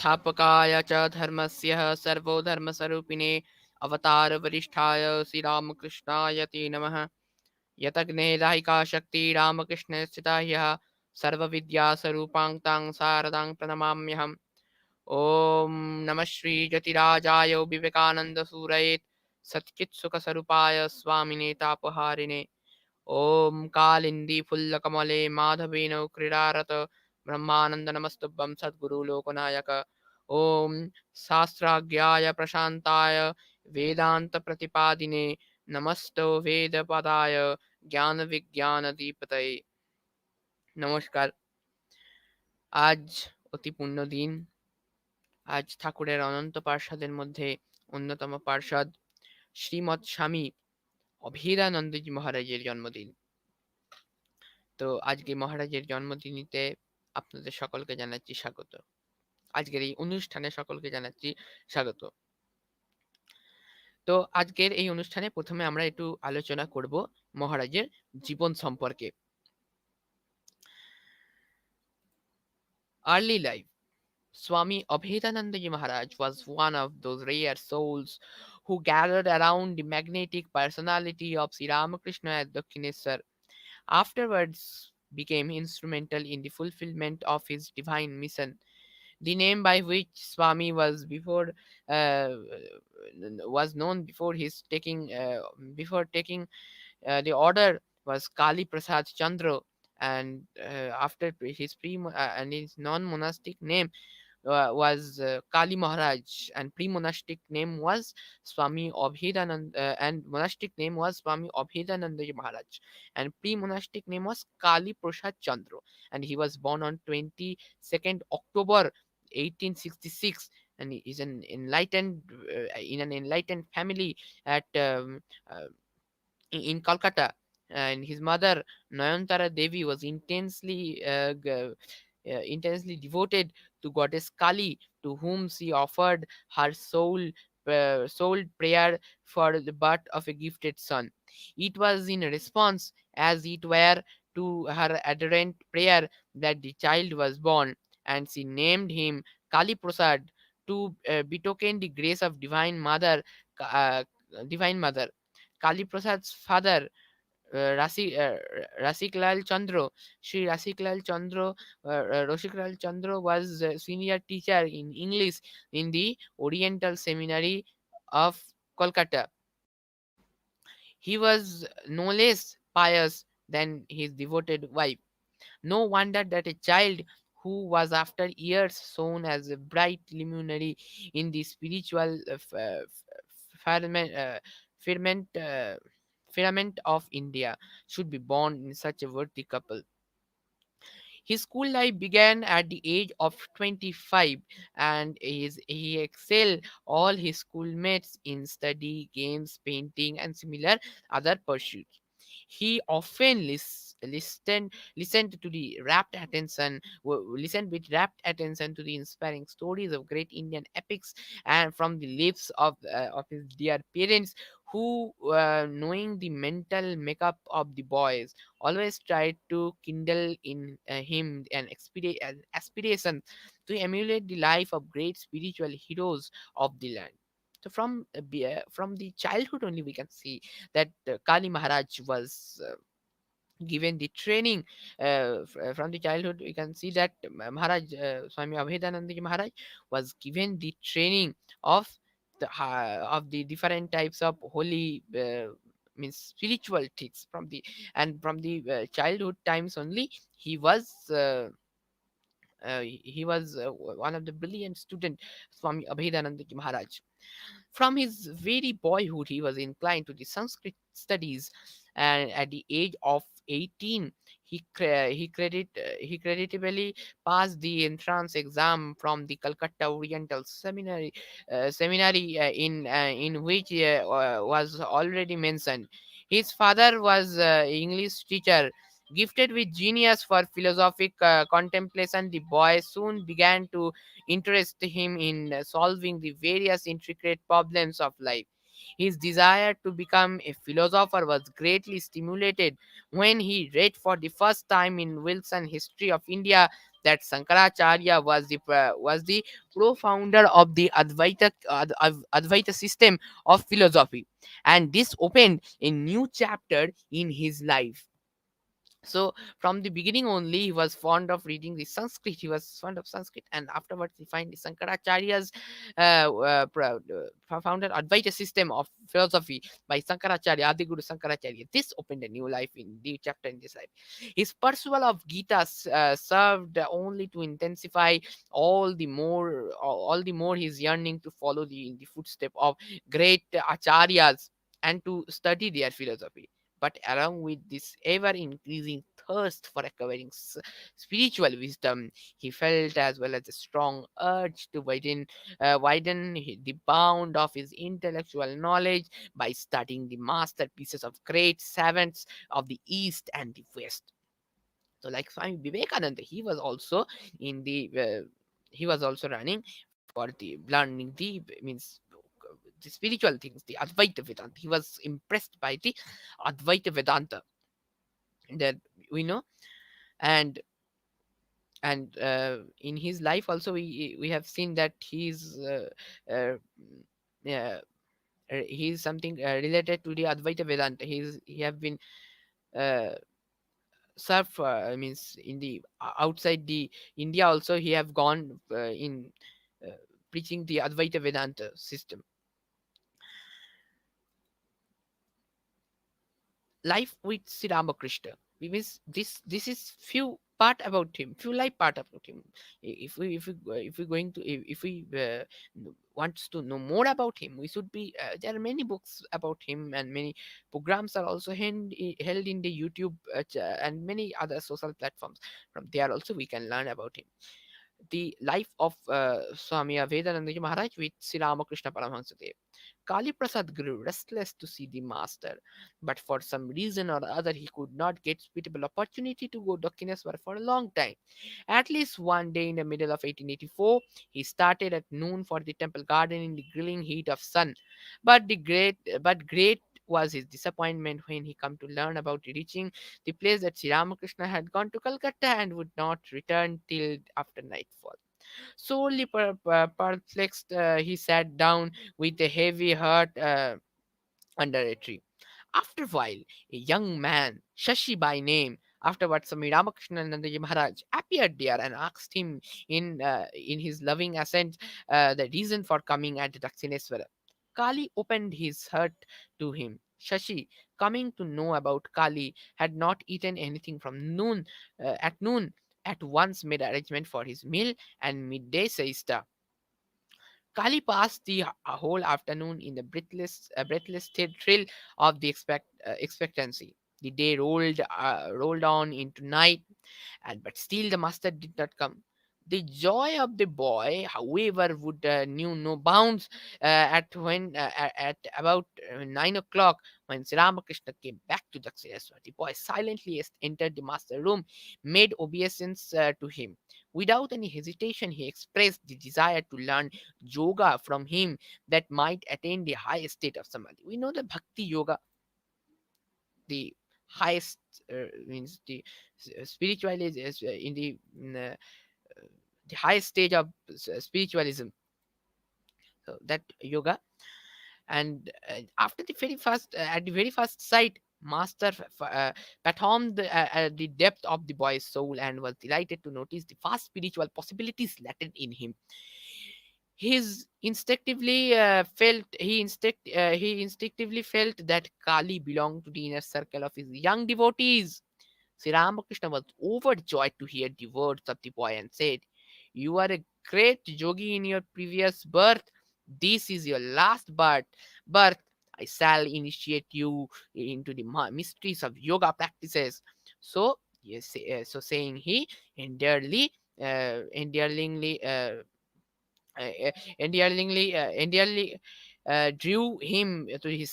संस्थापकाय च धर्मस्य सर्वधर्मस्वरूपिणे अवतारवरिष्ठाय श्रीरामकृष्णाय ते नमः। यतग्ने दायिका शक्ति रामकृष्णस्थिता ह्यः सर्वविद्यास्वरूपां तां शारदां प्रणमाम्यहम्। ॐ नमः श्रीजतिराजाय विवेकानन्दसूरये सच्चित्सुखस्वरूपाय स्वामिने तापहारिणे। ॐ कालिन्दी फुल्लकमले माधवेन क्रीडारत ब्रह्मानन्द नमस्तुभ्यं सद्गुरु लोकनायक। ॐ शास्त्राज्ञाय प्रशान्ताय वेदान्तप्रतिपादिने नमस्तो वेदपदाय জ্ঞান-বিজ্ঞান-দীপতয়ে। নমস্কার। আজ অতি পুণ্য দিন। আজ ঠাকুরের অনন্ত পার্ষদের মধ্যে অন্যতম পার্ষদ শ্রীমৎ স্বামী অভেদানন্দজি মহারাজের জন্মদিন। তো আজকে মহারাজের জন্মদিনীতে আপনাদের সকলকে জানাচ্ছি স্বাগত। আজকের এই অনুষ্ঠানে সকলকে জানাচ্ছি স্বাগত। তো আজকের এই অনুষ্ঠানে প্রথমে আমরা একটু আলোচনা করব মহারাজের জীবন সম্পর্কে। Early life. Swami Abhedanandaji Maharaj was one of those rare souls who gathered around the magnetic personality of Sri Ramakrishna at Dakshineswar. Afterwards became instrumental in the fulfillment of his divine mission. The name by which Swami uh, was known before taking the order was Kaliprasad Chandra, and after his non-monastic name was Kali Maharaj, and pre-monastic name was Swami Abhedananda, and monastic name was Swami Abhedananda Maharaj, and pre-monastic name was Kali Prasad Chandra, and he was born on 22nd October 1866, and he is an enlightened in an enlightened family at in Calcutta. And his mother Nayantara Devi was intensely devoted to goddess Kali, to whom she offered her soul prayer for the birth of a gifted son. It was in response, as it were, to her adherent prayer that the child was born, and she named him Kali Prasad to betoken the grace of Divine Mother. Kali Prasad's father, Rasiklal Chandra, Sri Rasiklal Chandra, Rasiklal Chandra was a senior teacher in English in the Oriental Seminary of Kolkata. He was no less pious than his devoted wife. No wonder that a child who was after years shown as a bright luminary in the spiritual firmament, firmament, firmament of India should be born in such a worthy couple. His school life began at the age of 25, and he excelled all his schoolmates in study, games, painting, and similar other pursuits. He often listened with rapt attention to the inspiring stories of great Indian epics, and from the lips of his dear parents, who, knowing the mental makeup of the boys, always tried to kindle in him an aspiration to emulate the life of great spiritual heroes of the land. So from the childhood only we can see that Kali Maharaj was given the training. From the childhood we can see that Maharaj, Swami Abhedananda Maharaj, was given the training of the different types of holy, means spiritual things from the childhood times only. He was one of the brilliant student, Swami Abhedananda Maharaj. From his very boyhood, he was inclined to the Sanskrit studies, and at the age of 18, he creditably passed the entrance exam from the Calcutta Oriental Seminary, in which was already mentioned. His father was English teacher. Gifted with genius for philosophic contemplation, the boy soon began to interest him in solving the various intricate problems of life. His desire to become a philosopher was greatly stimulated when he read for the first time in Wilson History of India that Sankaracharya was the pro-founder of the Advaita system of philosophy, and this opened a new chapter in his life. So from the beginning only, he was fond of reading the Sanskrit. He was fond of Sanskrit, and afterwards he find the Sankaracharya's founded Advaita system of philosophy by Sankaracharya, Adiguru Sankaracharya. This opened a new life in the chapter in this life. His pursuit of Gita served only to intensify all the more his yearning to follow the footstep of great acharyas and to study their philosophy. But along with this ever increasing thirst for acquiring spiritual wisdom, he felt as well as a strong urge to widen the bound of his intellectual knowledge by studying the masterpieces of great savants of the East and the West. So, like Swami Vivekananda, in the he was also running for the learning the means the spiritual things, the Advaita Vedanta. He was impressed by the Advaita Vedanta that we know, and in his life also we have seen that uh, he's something related to the Advaita Vedanta. He have been uh, served for means in the outside the India also. He have gone in uh, preaching the Advaita Vedanta system. Life with Sri Ramakrishna. We means this is few part about him, few life part about him. If we going to if we wants to know more about him, we should be there are many books about him, and many programs are also held in the YouTube and many other social platforms. From there also we can learn about him. The life of Swami Abhedananda Maharaj with Sri Ramakrishna Paramahansa. Kaliprasad grew restless to see the master, but for some reason or other he could not get suitable opportunity to go Dakshineswar for a long time. At least one day in the middle of 1884, he started at noon for the temple garden in the grilling heat of sun. But great was his disappointment when he come to learn about reaching the place that Sri Ramakrishna had gone to Calcutta and would not return till after nightfall. Sorely perplexed, he sat down with a heavy heart under a tree. After a while, a young man, Shashi by name, afterwards Swami Ramakrishna Nandaji Maharaj, appeared there and asked him in his loving accent the reason for coming at Dakshineswara. Kali opened his heart to him. Shashi, coming to know about Kali, had not eaten anything from noon, at once made arrangement for his meal and midday siesta. Kali passed the whole afternoon in the breathless thrill of the expectancy. The day rolled on into night, and but still the master did not come. The joy of the boy, however, would knew no bounds at about 9 o'clock when Sri Ramakrishna came back to Dakshineswar. The boy silently entered the master room, made obeisance to him. Without any hesitation, he expressed the desire to learn yoga from him that might attain the highest state of samadhi. We know the bhakti yoga, the highest means the spiritual is the highest stage of spiritualism. So that yoga, and after the very first at the very first sight, master fathomed the depth of the boy's soul and was delighted to notice the vast spiritual possibilities latent in him. He instinctively felt that Kali belonged to the inner circle of his young devotees. Sri Ramakrishna was overjoyed to hear the words of the boy and said, "You are a great yogi in your previous birth. This is your last birth. I shall initiate you into the mysteries of yoga practices." So, yes, so saying he endearingly drew him to his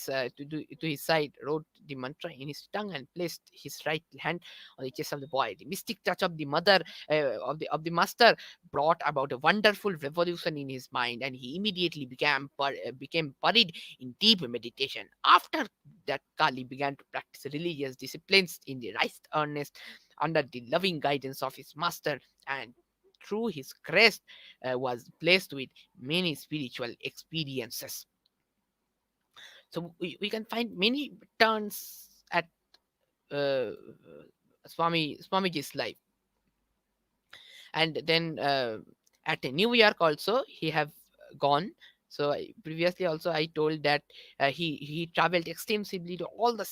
side, wrote the mantra in his tongue, and placed his right hand on the chest of the boy. The mystic touch of the mother of the master brought about a wonderful revolution in his mind, and he immediately became buried in deep meditation. After that, Kali began to practice religious disciplines in the right earnest under the loving guidance of his master, and through his crest was blessed with many spiritual experiences. So we can find many turns at uh, Swamiji's life. And then at New York also he have gone. So previously also I told that he traveled extensively to all the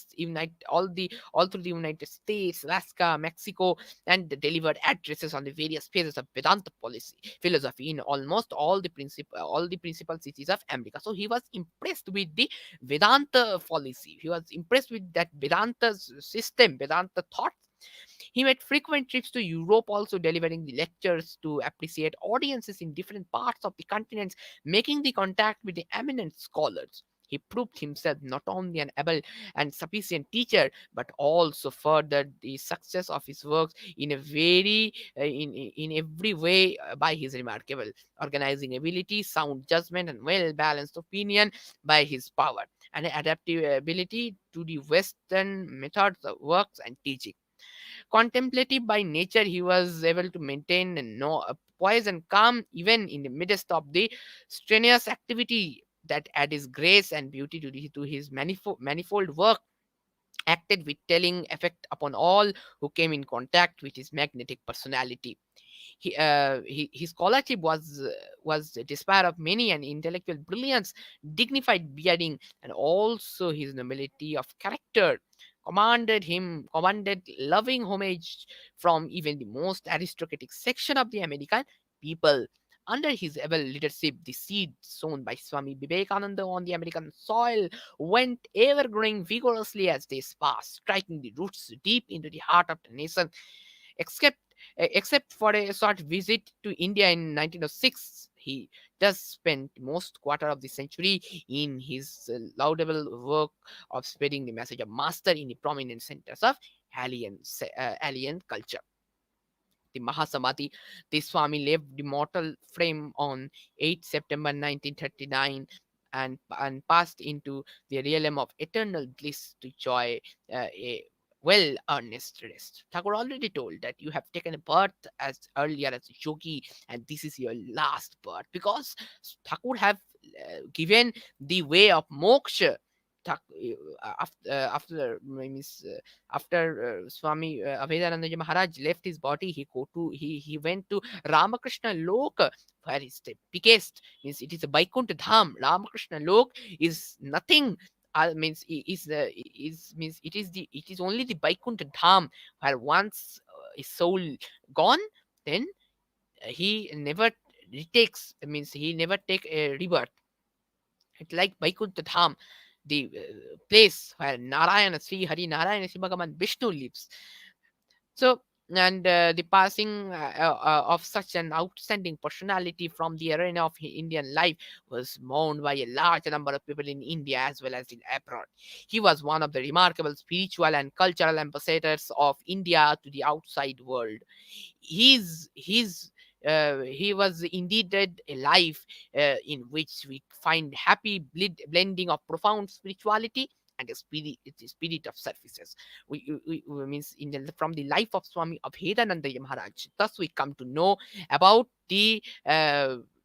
all through the United States, Alaska, Mexico, and delivered addresses on the various phases of Vedanta policy philosophy in almost all the principal cities of America. So he was impressed with the Vedanta policy. He was impressed with that Vedanta system, Vedanta thought. He made frequent trips to Europe, also delivering the lectures to appreciate audiences in different parts of the continents, making the contact with the eminent scholars. He proved himself not only an able and sufficient teacher, but also furthered the success of his works in a in every way by his remarkable organizing ability, sound judgment, and well balanced opinion by his power and adaptability to the Western methods of works and teaching. Contemplative by nature, he was able to maintain no poise and calm even in the midst of the strenuous activity that added grace and beauty to his manifold work, acted with telling effect upon all who came in contact with his magnetic personality. His scholarship was the despair of many, and intellectual brilliance, dignified bearing, and also his nobility of character commanded loving homage from even the most aristocratic section of the American people. Under his able leadership, the seed sown by Swami Vivekananda on the American soil went ever growing vigorously as days passed, striking the roots deep into the heart of the nation. Except except for a short visit to India in 1906, he does spend most quarter of the century in his laudable work of spreading the message of master in the prominent centers of alien culture. The Mahasamadhi, the Swami left the mortal frame on 8 September 1939 and passed into the realm of eternal bliss to joy a well earnest rest. Thakur already told that you have taken a birth as earlier as a yogi, and this is your last birth, because Thakur have given the way of moksha. After Swami Abhedanandaji Maharaj left his body, he went to Ramakrishna Lok, where is the biggest, means it is a Vaikuntha Dham. Ramakrishna Lok is nothing. Means is means it is only the Vaikuntha Dham, where once his soul gone, then he never retakes. Means he never take a rebirth. It's like Vaikuntha Dham, the place where Narayana, Sri Hari Narayana, Sri Bhagavan Vishnu lives. So, and the passing of such an outstanding personality from the arena of Indian life was mourned by a large number of people in India as well as in abroad. He was one of the remarkable spiritual and cultural ambassadors of India to the outside world. He was indeed led a life in which we find happy blending of profound spirituality and the spirit of services. We means from the life of Swami Abhedananda Maharaj. Thus, we come to know about the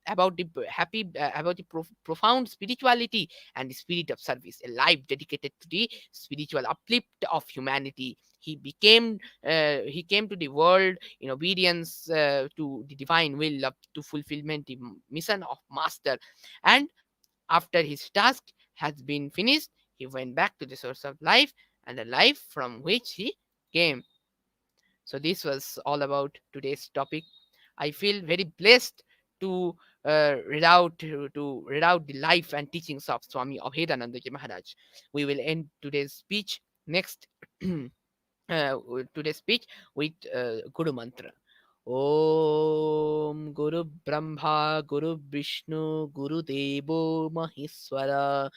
about the profound spirituality and the spirit of service, a life dedicated to the spiritual uplift of humanity. He came to the world in obedience to the divine will of to fulfillment the mission of master, and after his task has been finished, he went back to the source of life and the life from which he came. So this was all about today's topic. I feel very blessed to to read out the life and teachings of Swami Abhedananda Maharaj. We will end today's speech next today's speech with Guru Mantra. Om Guru Brahma Guru Vishnu Guru Devo Maheswara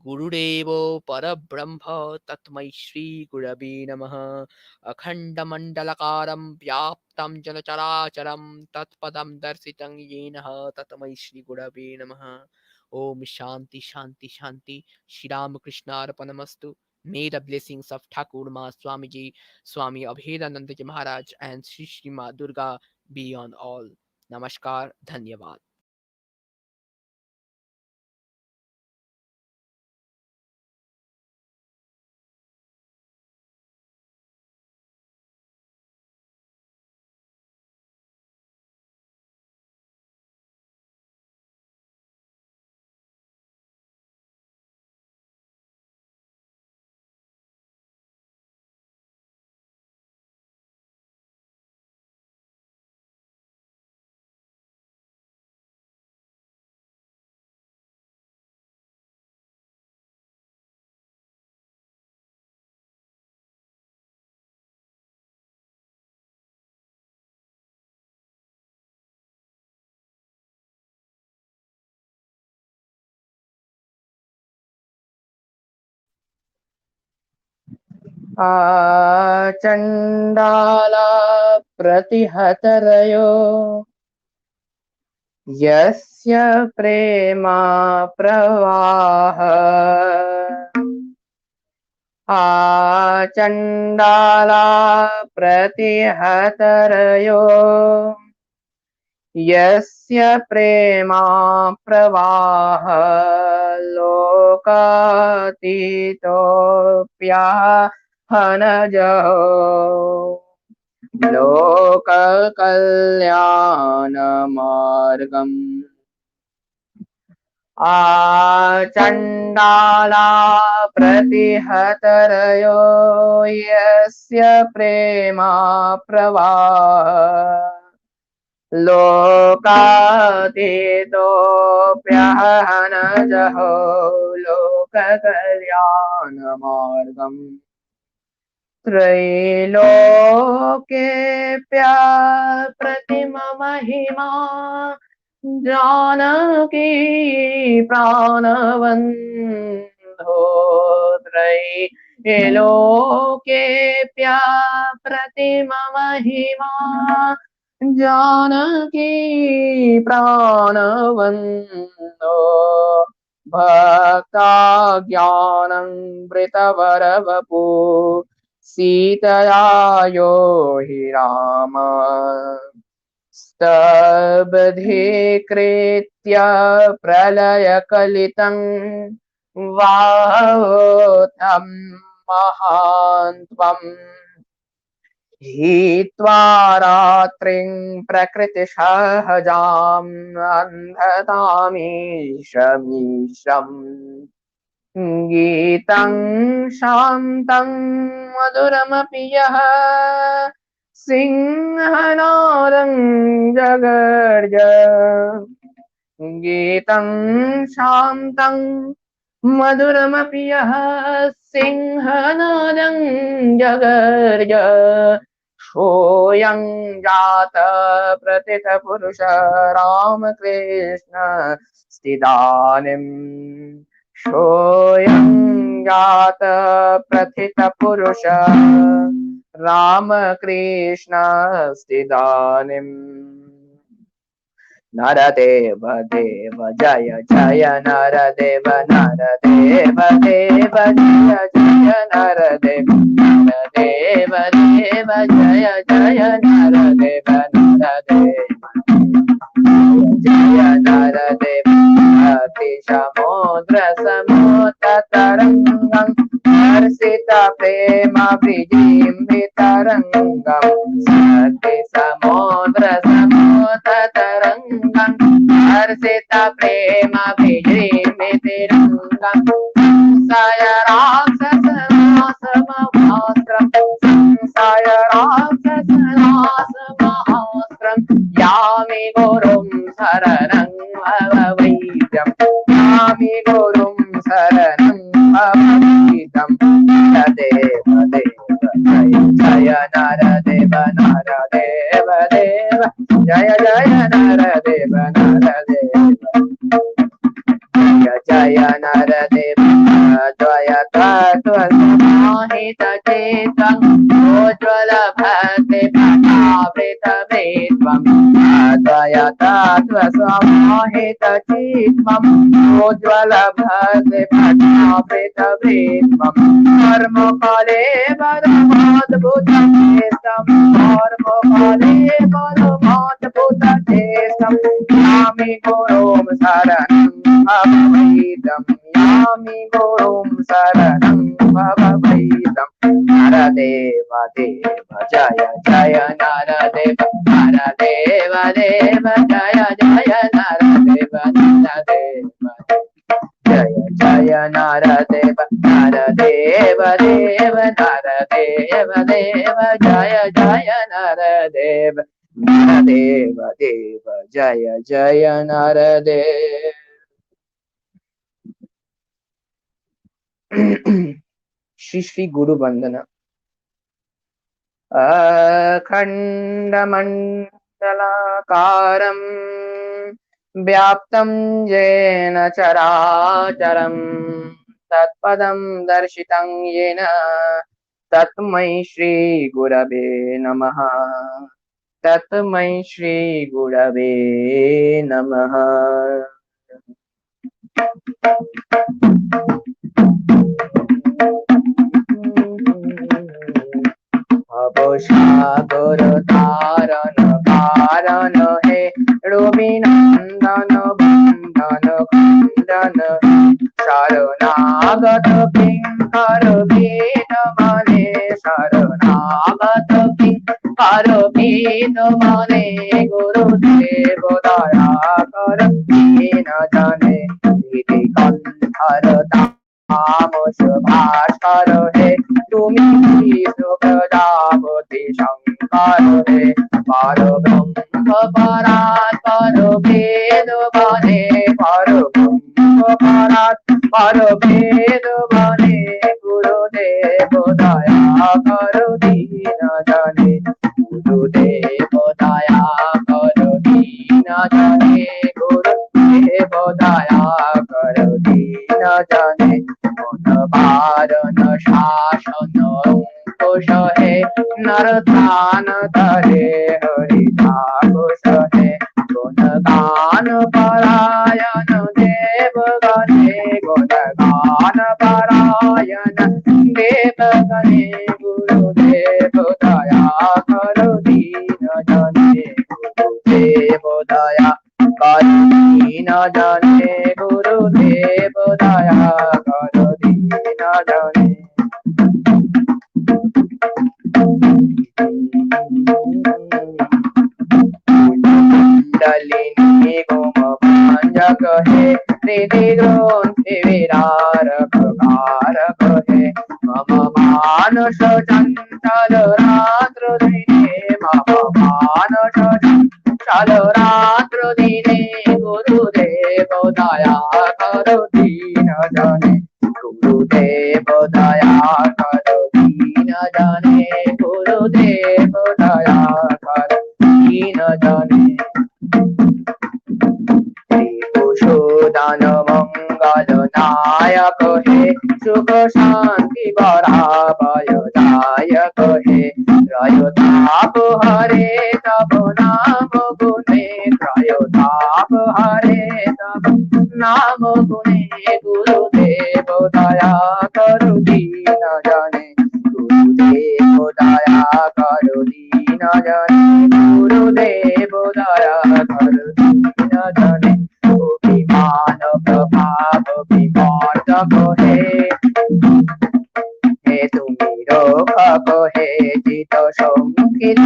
Guru Devo Parabrahma Tatmai Shri Gurave Namaha Akhanda Mandalakaram Vyaptam Janacharacharam Tatpadam Darsitam Yenaha Tatmai Shri Gurave Namaha. Om Shanti Shanti Shanti Shri Ramakrishna Arpanamastu. May the blessings of Thakur Ma Swamiji, Swami Abhedanandaji Maharaj, and Sri Sri Ma Durga be on all. नमस्कार, धन्यवाद। चण्डाला प्रतिहतरयो यस्य प्रेमा प्रवाह चण्डाला प्रतिहतरयो यस्य प्रेमा प्रवाह लोकातीतोऽप्यहनजो लोककल्याणमार्गम् चण्डाला प्रतिहतरयो यस्य प्रेमा प्रवाह लोकातीतोऽप्यहनजो लोककल्याणमार्गम् त्रैलोक्येऽप्य प्रतिममहिमा जानकी प्राणवन्धो त्रैलोक्येऽप्य प्रतिममहिमा जानकी प्राणवन्धो भक्ता ज्ञानमृतवरवपु सीतया यो हि राम स्तब्धीकृत्य प्रलयकलितं वाहोतं महान्त्वम् हित्वा रात्रिं प्रकृतिसहजाम् अन्धतामीशमीशम् गीतं शान्तं मधुरमपि यः सिंहनादं जगर्ज गीतं शान्तं मधुरमपि यः सिंहनादं जगर्ज सोऽयं जात प्रथितपुरुष रामकृष्ण स्थिदानीम् सोऽयं जात प्रथितपुरुष रामकृष्ण स्थिदानीम् नरदेव देव जय जय नरदेव नरदेव देव जय जय नरदेव नरदेव देव जय जय नरदेव नरदेव जय नरदेव अतिसमुद्र समुद्रतरङ्गं हर्षित प्रेम विजिम्बितरङ्गं समुद्र समुद्रतरङ्गं हर्षित प्रेम विजिम्बितरङ्गं संशय राक्षसनाशमहास्त्रं संशय राक्षसनाशमहास्त्रं यामि गुरुं शरणं भववैद्यं यामि गुरुं शरणं भववैद्यं नरदेव देव जय जय नरदेव नरदेव देव जय जय नरदेव नरदेव जय नरदेव द्वय तत्त्वसमाहित चेतं उज्ज्वल भक्ति प्रभावृतवेत्वं द्वय तत्त्वसमाहित चित्तं उज्ज्वल भक्ति प्रभावृतवेत्वं कर्मफले परमाद्भुतं कर्मफले बलवद्भुतचेष्टं यामि गुरुं शरणं भवभीतं यामि गुरुं शरणं भवभीतं नरदेव देव जय जय नरदेव नरदेव देव जय जय नरदेव नरदेव जय जय नरदेव नरदेव देव नरदेव देव जय जय नरदेव नरदेव देव जय जय नरदेव। श्री श्री गुरु वंदना। अखण्डमण्डलाकारं व्याप्तं येन चराचरं तत्पदं दर्शितं येन तस्मै श्री गुरवे नमः तस्मै श्री गुरवे नमः। भवसागर तारण कारण हे रविनंदन बंदन खंडन शरणागत किंकर वेद मने शरणागत किंकर वेद मने गुरुदेव दया कर दीन जने विधि कंठर तामस भास्कर हे तुमी प्रजापति शंकर हे पर ब्रह्म परात्पर वेद बने पर ब्रह्म परात्पर वेद बने गुरुदेव दया कर दीन जने गुरुदेव दया कर दीन जने गुरुदेव दया कर दीन जने मन बारन शासन अंकुश है नरतान तरे हरिदाकुश है गुणगान परायण देव गणे गुणगान परायण देव गणे गुरुदेव दया कर दीन जने गुरुदेव दया कर दीन जने गुरुदेव दया कर दीन जने। कुंडलिनी गोमभांजक है हृदय ग्रंथि विरारक कारक है मम मानस चंचल रात्र दिने मम मानस चंचल रात्र दिने गुरुदेव दया कर दीन जने गुरुदेव दया कर दीन जने गुरुदेव दया कर दीन जने। दान मंगल नायक है सुख शांति बराबर दायक है त्रयोताप हरे तब नाम गुणे त्रयोताप हरे तब नाम गुणे गुरुदेव दया कर दीन जने गुरुदेव दया कर दीन जने गुरुदेव दया कर दीन जने। अभिमान प्रभाव विवर्तक हे तुमी रक्षक हे चित संकित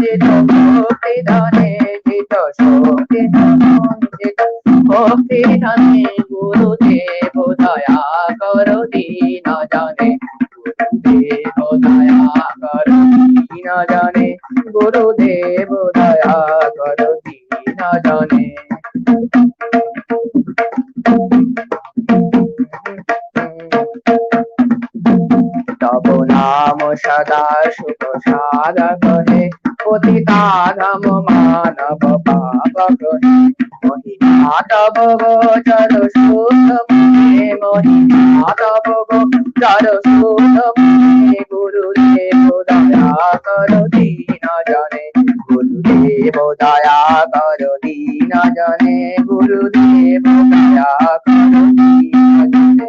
चित भक्ति धने चित संकित चित भक्ति धने गुरुदेव दया कर दीन जने गुरुदेव दया कर दीन जने गुरुदेव दया कर दीन जने। तब नाम सदा सुख साधक है पतिताधम मानव पापक है महिमा तब गोचर सुख मुझे महिमा तब गोचर सुख मुझे गुरुदेव दया कर दीन जने गुरुदेव दया कर दीन जने गुरुदेव दया कर दीन जने।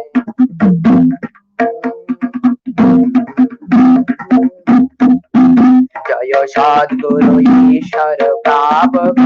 सद्गुरु ईश्वर प्रापक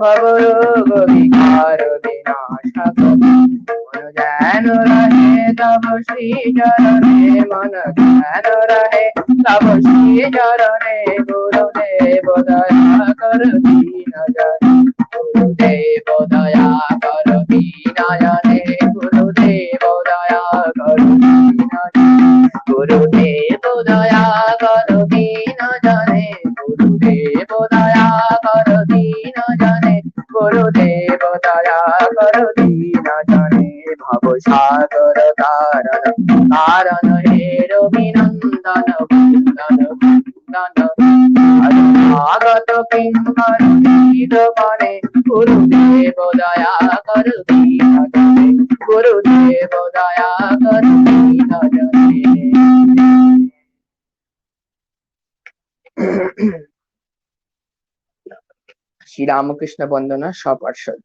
भव रोग विकार विनाशक मन ध्यान रहे तब श्री चरणे मन ध्यान रहे तब श्री चरणे गुरुदेव दया कर दीन जने गुरुदेव दया कर दीन जने गुरुदेव दया कर दीन जने गुरुदेव दया कर दीन जने गुरुदेव दया कर दीन जने गुरुदेव दया कर दीन जने भव सागर तारण तारण हे रविनंदन वंदन वंदन अनागत किंकर वीर बने गुरुदेव दया कर दीन जने गुरुदेव दया कर दीन जने। श्री रामकृष्ण वंदना सपार्षद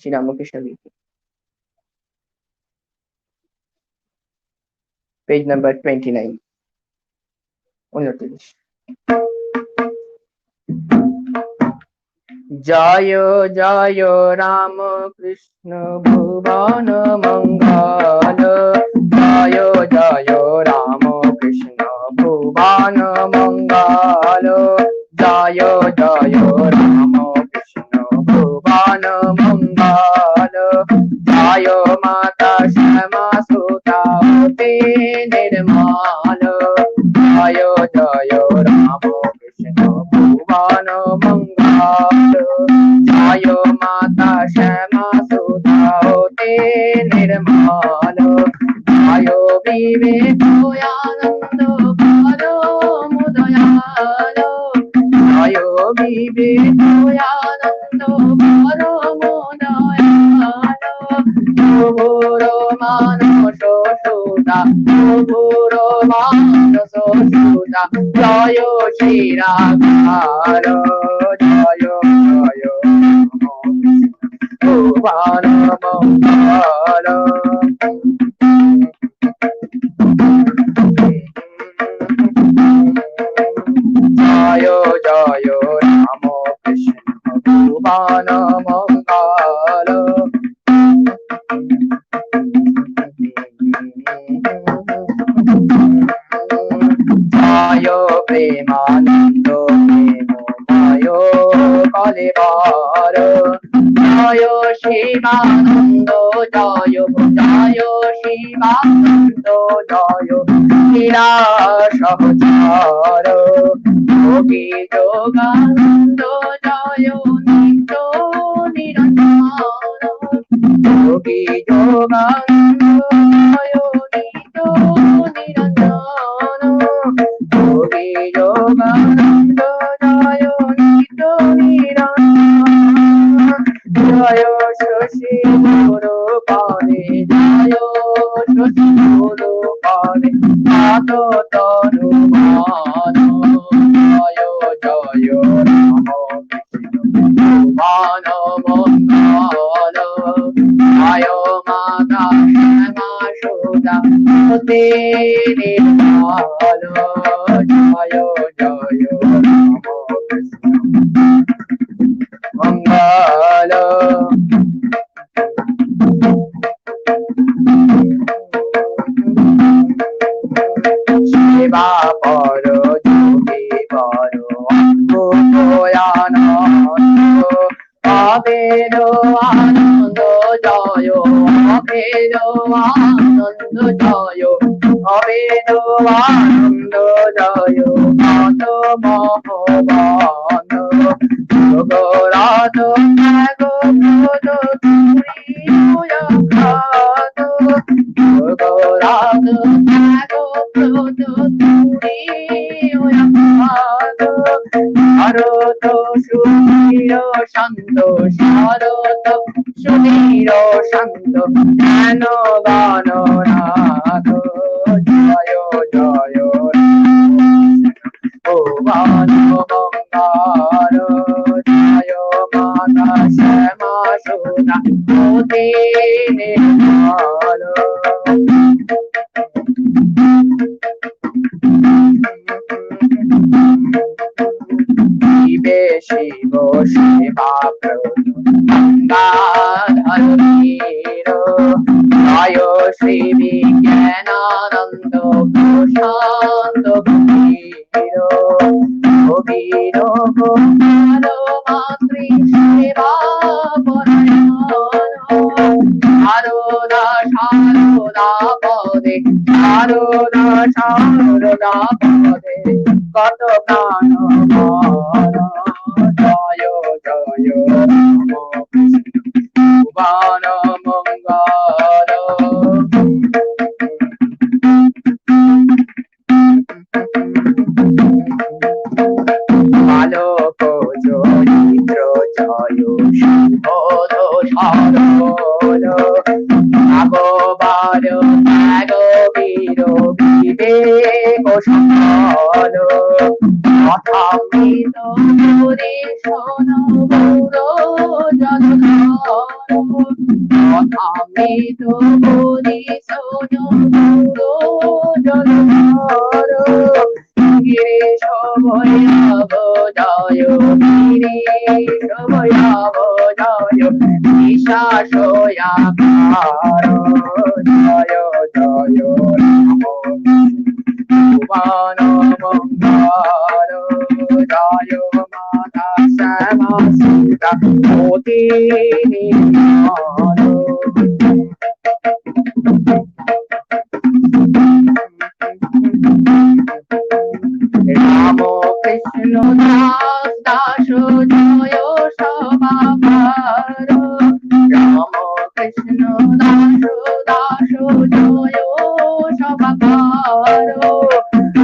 श्री रामकृष्ण पेज नंबर 29 29 जय जय राम कृष्ण भुवन मंगल जय जय राम कृष्ण भुवन मंगल जय जय राम कृष्ण भुवन मंगल जय माता श्यामा सुता निर्मल जय जय राम कृष्ण भुवन मंगल जय माता श्यामा सुधाते निर्मल जय विवेक आनंद परम दयाल जय विवेक आनंद परम दयाल প্রভুর মানস সুতা প্রভুর মানস সুতা জয় শ্রীরাধার জয় জয় ভুবন মঙ্গল জয় জয় রাম কৃষ্ণ ভুবন মঙ্গল জয় প্রেমানন্দ প্রেমময় কলেবর জয় শিবানন্দ জয় জয় শিবানন্দ জয় লীলা সহচর যোগী যোগানন্দ জয় নিত্য নিরঞ্জন যোগী যোগানন্দ জয় নিত্য নিরঞ্জন যোগী যোগানন্দ জয় নিত্য নিরঞ্জন জয় শশী গুরু পানে জয় শশী গুরু পানে আত তনু মান জয় জয় রাম কৃষ্ণ ভুবন মঙ্গল জয় মাতা শ্যামা সুতা তে নির্মল জয় জয় রাম কৃষ্ণ মঙ্গল সেবা পর যোগী পর অদ্ভুতয়ানন্দ অভেদ আনন্দ জয় অভেদ আনন্দ জয় অভেদ আনন্দ জয় মত মহবন্ধ যোগরাজ ত্যাগ ক্রোধ তুরীয় ঘাত যোগরাজ ত্যাগ ক্রোধ তুরীয় ঘাত ভারত সুধীর শান্ত শারদ সুধীর শান্ত জ্ঞান গান নাথ জয় জয় ভুবন মঙ্গল জয় মাতা শ্যামা সুধা জ্যোতি নির্মল শিবে শিব সেবা গঙ্গাধর জয় শ্রী বিজ্ঞানানন্দ প্রশান্ত কবির গোপাল মাতৃ সেবা সারদা সারদা পদে সারদা সারদা পদে কত প্রাণ জয় জয় ভুবন মঙ্গল আলোক চরিত্র জয় শুভদ সরল ভগবান ত্যাগ বীর বিবেক সকল অথামিত করে শোন গৌর জনধর অথামিত করে শোন গৌর জনধর গিরিশ বৈরব জয় গিরিশ বৈরব জয় ঈশাশয়াকার জয় জয় ভুবন মঙ্গল জয় মাতা শ্যামা সীতা মতি নির্মল রাম কৃষ্ণ দাস দাস জয় সবাভার রাম কৃষ্ণ দাস দাস জয় সবাভার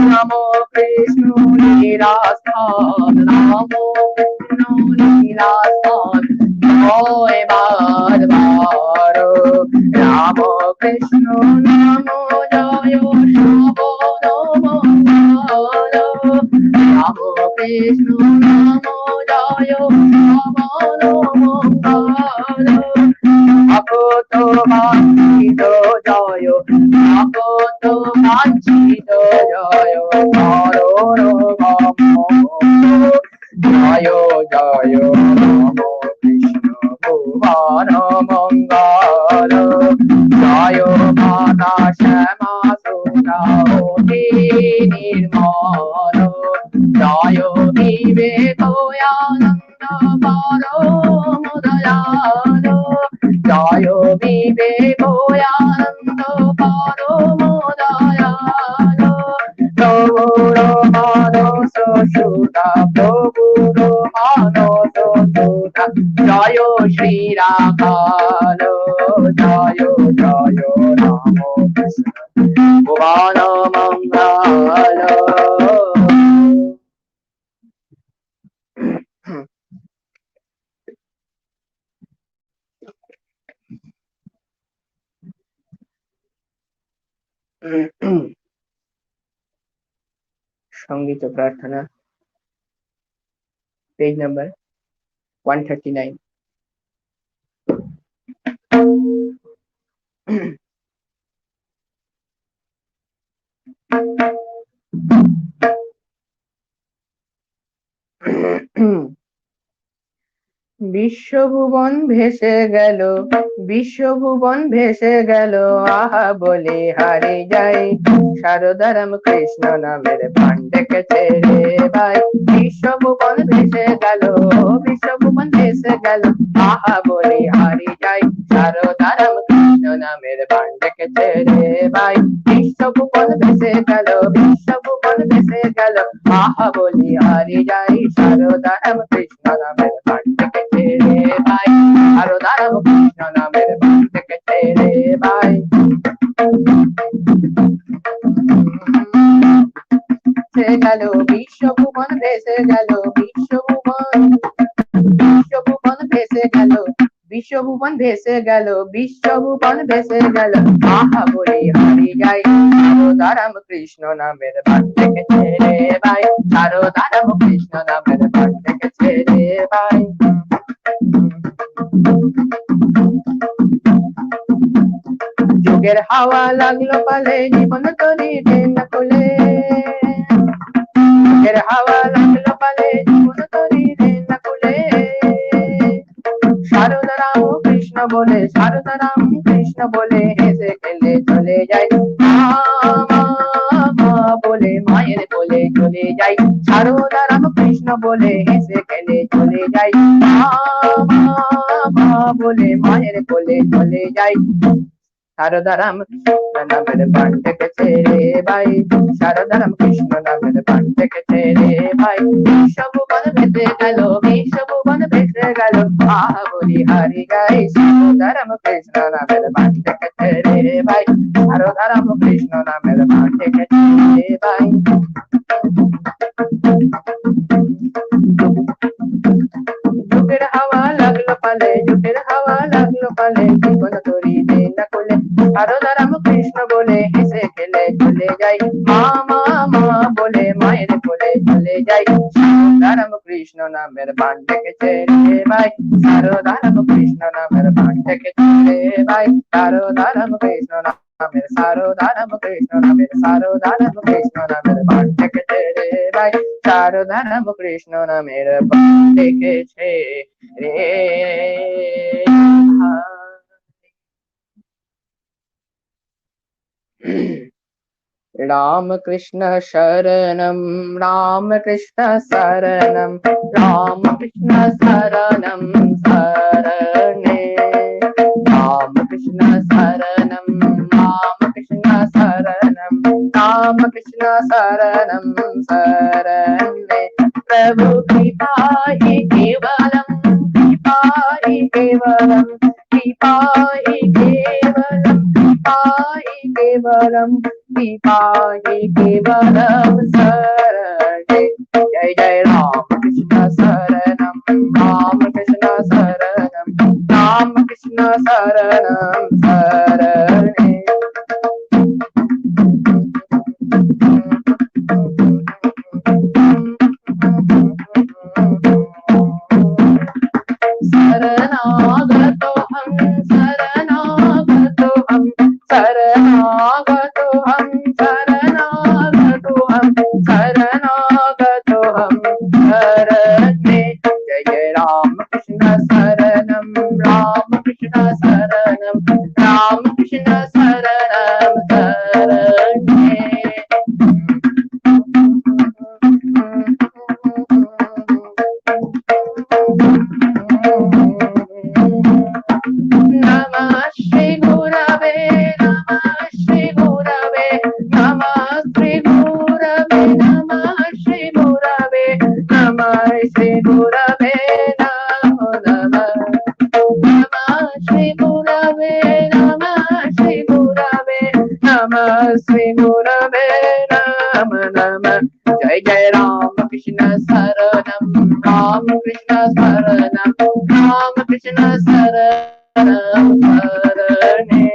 রাম কৃষ্ণ লীলাস্থান রাম কৃষ্ণ লীলাস্থান জয় বারবার রাম কৃষ্ণ নাম জয় শবন মঙ্গল রাম কৃষ্ণ নাম জয় শবন মঙ্গল ভগত বাঞ্ছিত জয় ভগত বাঞ্ছিত জয় করণ জয় জয় রাম কৃষ্ণ ভুবন মঙ্গল জয় মাতা শ্যামা সুতা নির্মল জয় বিবেকানন্দ পরম দয়াল জয় বিবেকানন্দ পরম দয়াল প্রভুর মানস সুতা প্রভুর মানস সুতা জয় শ্রী রাখাল জয় জয় রাম কৃষ্ণ ভুবন মঙ্গল সঙ্গীত প্রার্থনা পেজ নাম্বার 139 বিশ্বভুবন ভেসে গেল বিশ্বভুবন ভেসে গেল আহা বলে হারে যাই সারদা রামকৃষ্ণ নামের পাণ্ডেকে ছেড়ে ভাই বিশ্বভুবন ভেসে গেল বিশ্বভুবন ভেসে গেল আহা বলে হারে যাই সারদা রামকৃষ্ণ নামের পাণ্ডেকে ছেড়ে ভাই বিশ্বভুবন ভেসে গেল বিশ্বভুবন ভেসে গেল আহা বলে হারে যাই সারদা রামকৃষ্ণ নামের পাণ্ডেকে ছেড়ে ভাই সারদা রামকৃষ্ণ নামের পাণ্ডেকে ছেড়ে ভাই গেল বিশ্বভুবন ভেসে গেল বিশ্বভুবন বিশ্বভুবন ভেসে গেল বিশ্বভুবন ভেসে গেল বিশ্বভুবন ভেসে গেল আহা বলে হারি যাই সারদা রামকৃষ্ণ নামের পাণ্ডেকে ছেড়ে ভাই সারদা রামকৃষ্ণ নামের পাণ্ডেকে ছেড়ে ভাই যুগের হাওয়া লাগলো পালে জীবন তরি ট্রেন খুলে যুগের হাওয়া লাগলো পালে জীবন তরি বলে সারদা রামকৃষ্ণ বলে হেসে খেলে চলে যায় মা মা মা বলে মায়ের কোলে চলে যাই সারদা রামকৃষ্ণ বলে হেসে খেলে চলে যাই মা মা মা বলে মায়ের কোলে চলে যাই সারদা রামকৃষ্ণ নামের বান ডেকেছে রে ভাই সারদা রামকৃষ্ণ নামের বান ডেকেছে রে ভাই বিশ্বভুবন ভেসে গেল বিশ্বভুবন ভেসে গেল আহা বলি হারি গাই সারদা রামকৃষ্ণ নামের বান ডেকেছে রে ভাই সারদা রামকৃষ্ণ নামের বান ডেকেছে রে ভাই যুগের হাওয়া লাগলো পালে যুগের হাওয়া লাগলো পালে জীবন তরি দে না কোলে সারদা রামকৃষ্ণ বলে হেসে খেলে চলে যাই মা মা মা বলে মায়ের কোলে চলে যাই সারদা রামকৃষ্ণ নামের বান ডেকেছে রে ভাই সারদা রামকৃষ্ণ নামের বান ডেকেছে রে ভাই সারদা রামকৃষ্ণ নামের সারদা রামকৃষ্ণ নামের সারদা রামকৃষ্ণ নামের বান ডেকেছে রে ভাই সারদা রামকৃষ্ণ নামের বান ডেকেছে রে रामकृष्ण शरणं रामकृष्ण शरणं रामकृष्ण शरणं शरणे रामकृष्ण शरणं रामकृष्ण शरणं रामकृष्ण शरणं शरणे प्रभु कृपा हि केवलं कृपा हि केवलं कृपा हि केवलं कृपा हि केवलं दीपाहि केवलं शरणे जय जय राम कृष्ण शरणं राम कृष्ण शरणं राम कृष्ण शरणं शरणे शरणागतोऽहं शरणागतोऽहं शरणागतोऽहं शरणागतोऽहं शरणागतोऽहं शरणे जय जय राम कृष्ण शरणं राम कृष्ण शरणं राम कृष्ण शरणं शरणे नमः श्री गुरवे नमः श्री गुरवे नमः श्री गुरवे नमः श्री गुरवे नमः श्री गुरवे नमो नमः नमः श्री गुरवे नमः श्री गुरवे नमः श्री गुरवे नमो नमः जय जय राम कृष्ण शरणं राम कृष्ण शरणं राम कृष्ण शरणं शरणे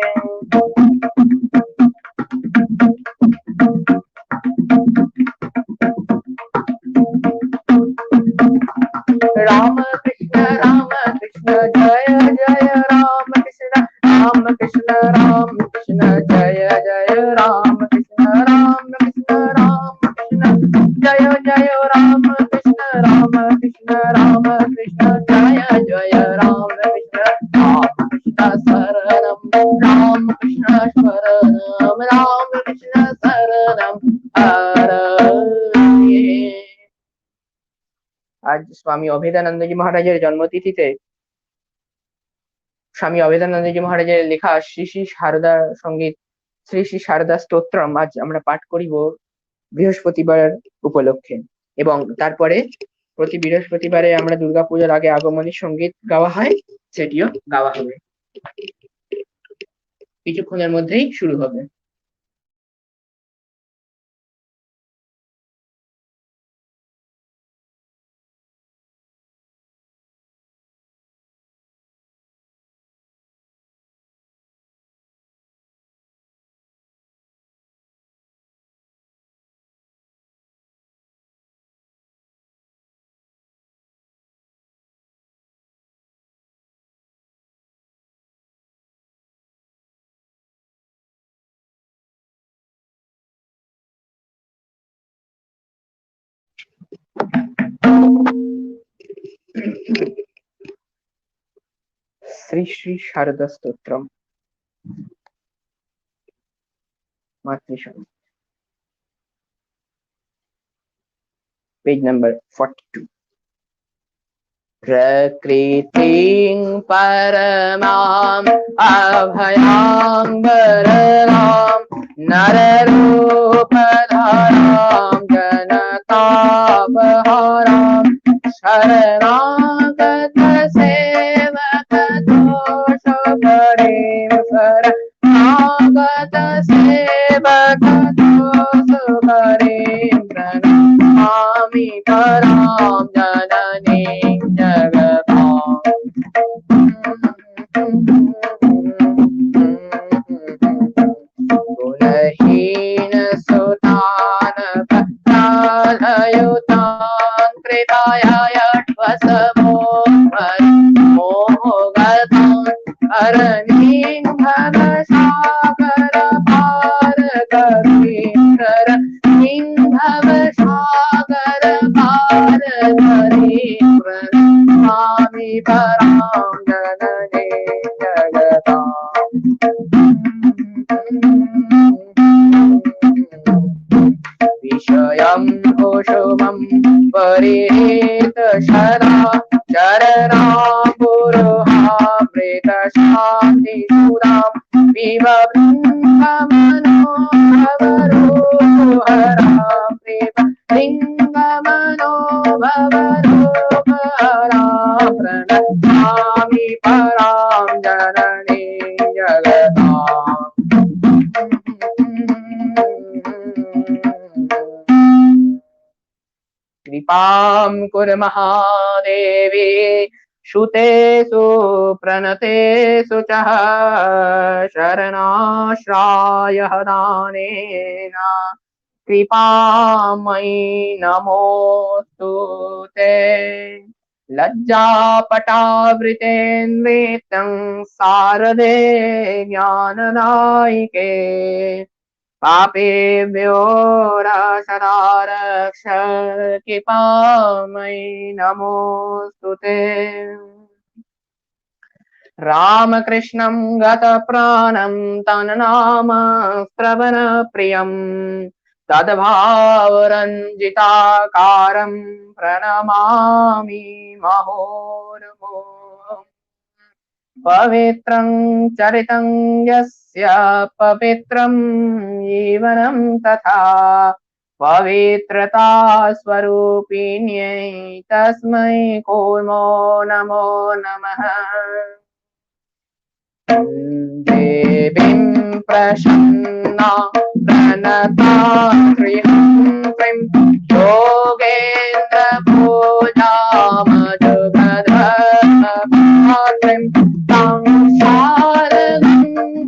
राम कृष्ण जय जय राम कृष्ण जय जय राम कृष्ण जय जय राम कृष्ण जय जय राम कृष्ण शरणं राम कृष्ण शरणं राम कृष्ण शरणं हरे आज स्वामी अभेदानंद जी महाराजेर जन्मतिथिते स्वामी अभेदानंद जी महाराजेर लेखा श्री श्री शारदा संगीत श्री श्री शारदा स्तोत्रम आज আমরা পাঠ করিব বৃহস্পতিবার উপলক্ষে এবং তারপরে প্রতি বৃহস্পতিবারে আমরা দুর্গাপূজার আগে আগমনী সঙ্গীত গাওয়া হয় সেটিও গাওয়া হবে কিছুক্ষণের মধ্যেই শুরু হবে श्री श्री शारदा स्तोत्रम मातृशरण पेज नंबर 42 प्रकृतिं परमाम् अभयां वरदां नररूपधरां जनतापहारां शरणागतसेवकदोषभरीं शरणागतसेवकदोषभरीं प्रणमामि परां जननीं जगताम् गुणहीन सुतान प्रसादयुतान् कृपया अरणीं भवसागर पार करीं भवसागर पार करीं प्रणमामि परां जननीं जगताम् विषयं कुसुमं परिहित शरा चरणा पुरोहामृतशान्तिसुरां पिब लिङ्गमनो भवरोहरां पिब लिङ्गमनो भवरोहरां प्रणमामि परां जननीं जगताम् कृपां कुर महादेवी श्रुतेषु प्रणतेषु च शरणाश्रायः दानेन कृपामयि नमोऽस्तु ते लज्जापटावृते नृत्यं शारदे ज्ञानदायिके पापेभ्यो सदा रक्ष कृपामयि नमोऽस्तु ते रामकृष्णं गतप्राणं तन्नाम श्रवणप्रियं तद्भावरञ्जिताकारं प्रणमामि मुहुर्मुहुः पवित्रं चरितं यस्य पवित्रं जीवनं तथा पवित्रता स्वरूपिण्यै तस्मै कुर्मो नमो नमः देवीं प्रसन्ना प्रणता श्रीहंसीं योगेन्द्रपूजामजुगधर्मपात्रीं तां शारदां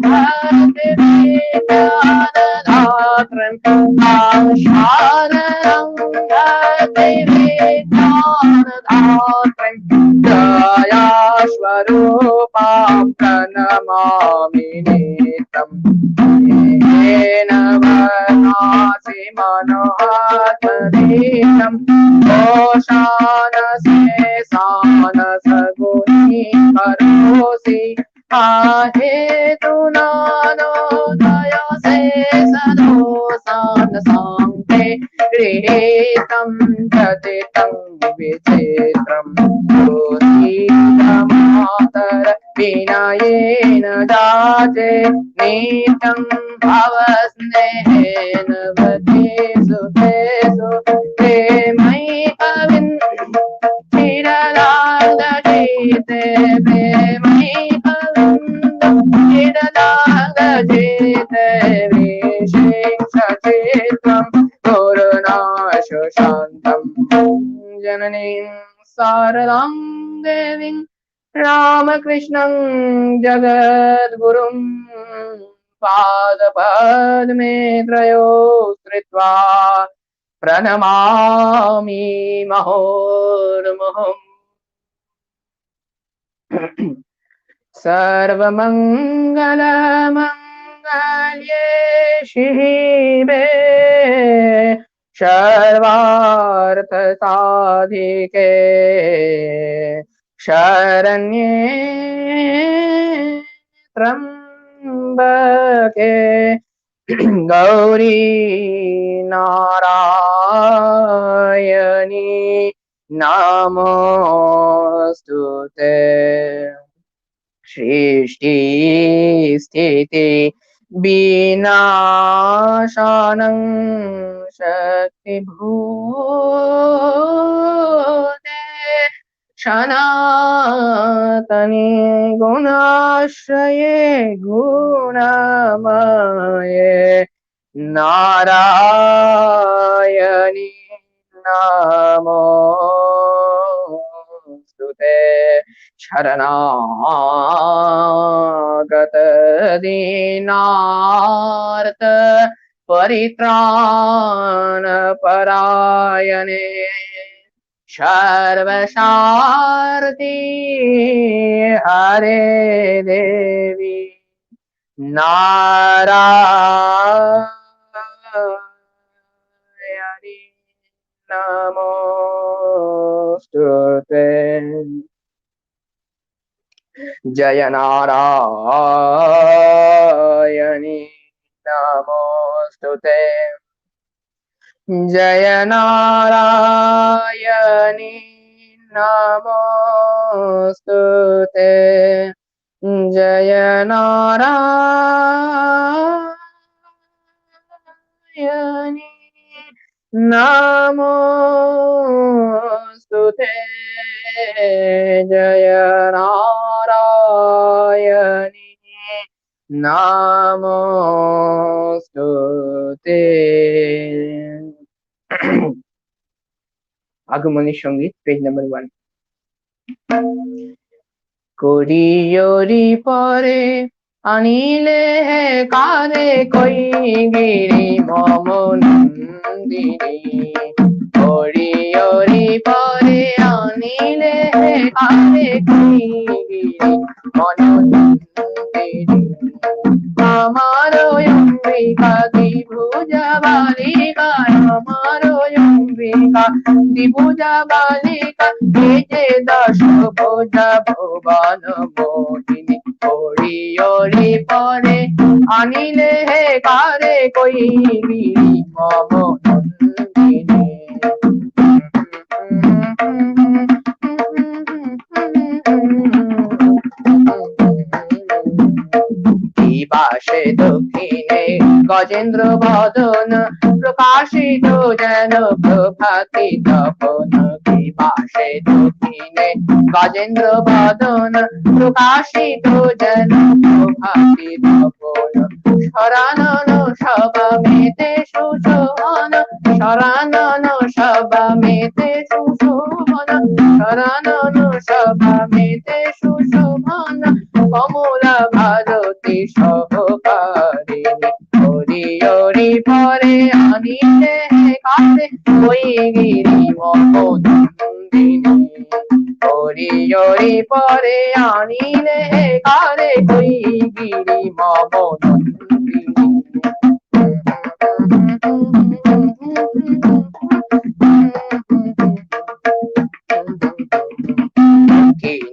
भक्तिवेदान्तदात्रीं तां शारदां भक्तिवेदान्तदात्रीं दया स्वरूपां प्रणमामि नित्यं येन वनासि मनोहात्मदीनं दोषानशेषानसगुणी करोषि अहेतुनानोदयशेषदोषान् साङ्के गृहीतं प्रतितं विचित्रं मातर विनयेन दाते नीतं भवस्नेहेन भजेषु तेषु ते मयि कविन् चिरलागजिते ते मयि कविन् चिरलागजिते विशेषचित्वं गुरुनाशु शान्तं जननीं शारदां देवीं रामकृष्णं जगद्गुरुं पादपद्मे त्रयो कृत्वा प्रणमामि मुहुर्मुहुः सर्वमङ्गलमङ्गल्ये शिवे सर्वार्थसाधिके शरण्ये त्र्यम्बके गौरी नारायणी नमोस्तुते। सृष्टि स्थिति विनाशानं शक्तिभूते सनातनी गुणाश्रये गुणमये नारायणी नमोस्तुते। शरणागत दीनार्त परित्राण परायणे सर्वसारथि हरे देवी नारायणी नमोस्तुते। जय नारायणी नमोस्तुते। जय नारायणी नमोस्तुते। जय नारायणी नमोस्तुते। जय नारायणी नमोस्तुते। আগমনী সঙ্গীত পেজ নাম্বার 1। করিয়রি পরে আনিলে হে কারে কই গিরি মম নন্দিনী। করিয়রি পরে আনিলে হে কারে কই গিরি মন নন্দিনী। আমার অম্বিকা দ্বিভুজা বালিকা, আমার অম্বিকা দ্বিভুজা বালিকা, এই যে দশ ভুজা ভুবন মোহিনী। হরিয়রি পরে আনিলে হে কারে কই গিরি মম নন্দিনী। দিবাসে দক্ষিণে গজেন্দ্র বদন, প্রকাশিত যেন প্রভাতি তপন। দিবাসে দক্ষিণে গজেন্দ্র বদন, প্রকাশিত যেন প্রভাতি তপন। শরানন সবামেতে সুশোভন, শরানন সবামেতে সুশোভন, শরানন সবামেতে সুশোভন। কমলা ভারতী সহকারিণী। হরিয়রি পরে আনিলে কারে কই গিরি মম নন্দিনী। হরিয়রি পরে আনিলে কারে কই গিরি মম নন্দিনী।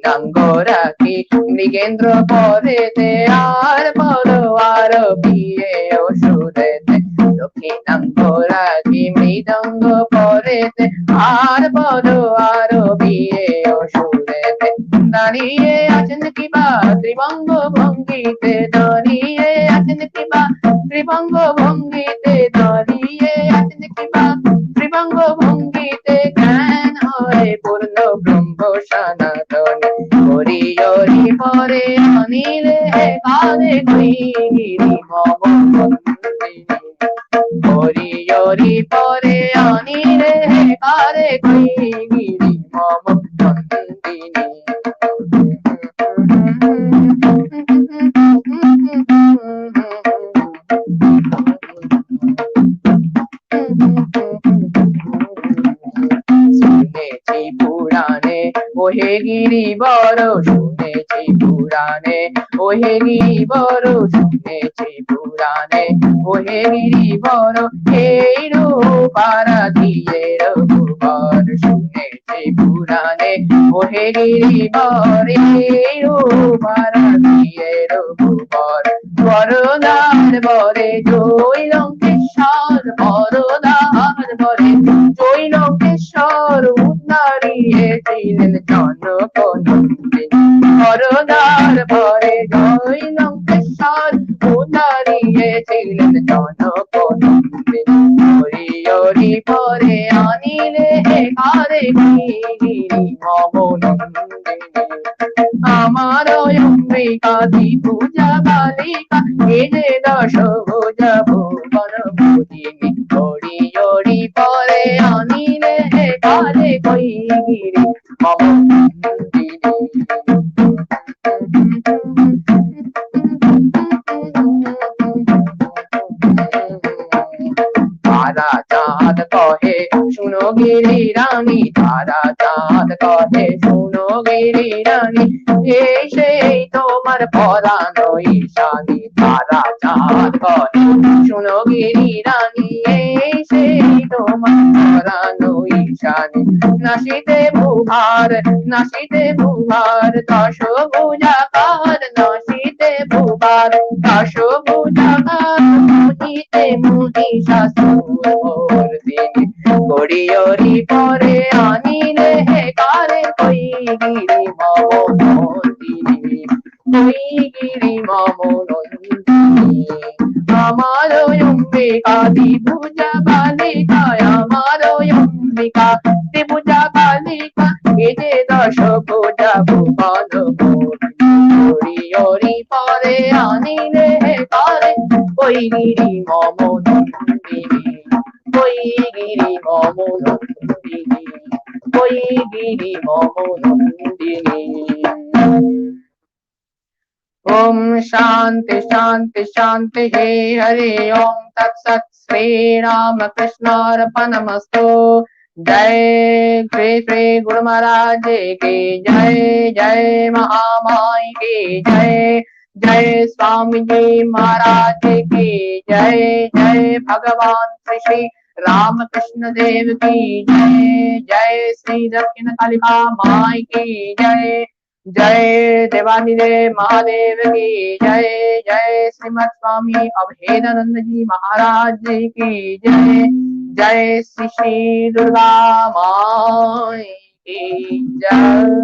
নাঙ্গরাকি মৃগেন্দ্র পরেতে আর পরোয়ার বিয়ে অসুরেতে। দক্ষিণাঙ্গরাকি মৃদঙ্গ পরেতে আর পরোয়ার বিয়ে অসুরেতে। দাঁড়িয়ে আছেন কিবা ত্রিভঙ্গ ভঙ্গিতে, দাঁড়িয়ে আছেন কিবা ত্রিভঙ্গ ভঙ্গিতে, দাঁড়িয়ে আছেন কিবা ত্রিভঙ্গ ভঙ্গিতে। জ্ঞান হয় পূর্ণ ব্রহ্ম সনাতনে। হরিয়রি পরে আনিলে কারে কই গিরি মম নন্দিনী। হরিয়রি পরে আনিলে কারে কই গিরি মম নন্দিনী। শুনেছি পুরাণে ওহে গিরিবর, শুনেছি পুরাণে ওহে গিরিবর, শুনেছি পুরাণে ওহে গিরিবর। এই রূপ আরাধিয়ে রঘুবর শুনেছে পুরাণে ওহে গিরিবরে ভারতীয় রঘুবর বরদার বরে জয় লঙ্কেশ্বর বরদার বরে জয় লঙ্কেশ্বর উদ্ধারিয়েছিলেন জনক নন্দিনী বরদার বরে জয় লঙ্কেশ্বর উদ্ধারিয়েছিলেন জনক নন্দিনী হরি হরি পরে আনিলে কারে গিরি মম নন্দিনী আমার অম্বিকা পূজা বালিকা এ যে দশ ভুজা ভুবন মোহিনী হরি হরি পরে আনিলে কারে গিরি মম নন্দিনী तारा चाँद कहे सुनो गिरी रानी तारा चाँद कहे सुनो गिरी रानी ऐसे তোমার পরানো ঈশানী তারা চাঁদ কহে শুনো গিরি রানী ऐसे তোমার পরানো ঈশানী নাসিতে ভুভার দশ ভুজাকার নাসিতে ভুভার দশ ভুজাকার মোহিতে মহিষাসুর দিনে হরি হরি পরে আনিলে কারে কই গিরি মম নন্দিনী কই গিরি মম নন্দিনী আমার অম্বিকা দ্বিভুজা বালিকা আমার অম্বিকা দ্বিভুজা বালিকা এ যে দশ ভুজা ভুবন মোহিনী হরি হরি পরে আনিলে কারে কই গিরি মম নন্দিনী কই গিরি মম নন্দিনী কই গিরি মম নন্দিনী ओम शांति शांति शांति हरि ओम तत्सत श्री रामकृष्णार्पणमस्तु जय श्री श्री गुरु महाराज की जय जय महामाई की जय जय स्वामी जी महाराज की जय जय भगवान श्री श्री रामकृष्ण देव की जय जय श्री दक्षिण कालिका माई की जय जय देवानी देव महादेव की जय जय श्रीमद स्वामी अभेदानंद जी महाराज जी की जय जय श्री श्री दुर्गा माई की जय।